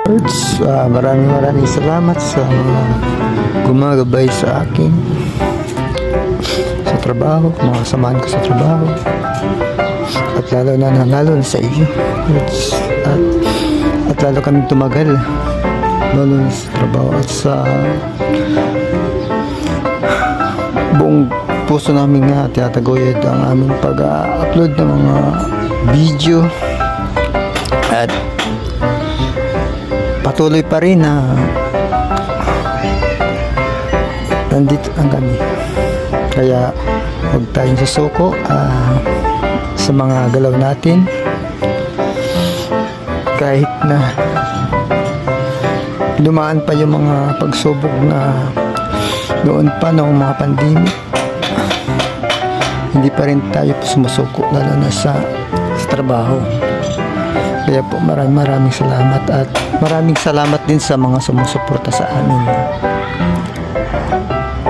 Maraming salamat sa mga gumagabay sa akin sa trabaho, mga kasamahan ko sa trabaho, at lalo na sa iyo. At lalo kami tumagal lalo na sa trabaho at sa buong puso namin nga tinataguyod ang aming pag-upload ng mga video, at patuloy pa rin na nandito lang kami. Kaya huwag tayong susuko sa mga galaw natin, kahit na dumaan pa yung mga pagsubok na noon pa noong mga pandemic. Hindi pa rin tayo sumusuko, lalo na sa trabaho. Kaya po maraming salamat, at maraming salamat din sa mga sumusuporta sa amin,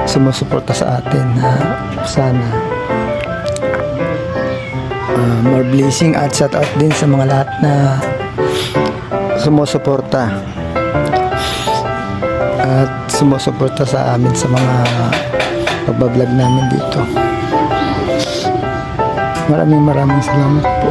sumusuporta sa atin. Sana more blessing, at shout out din sa mga lahat na sumusuporta at sumusuporta sa amin sa mga pagbablog namin dito. Maraming salamat po.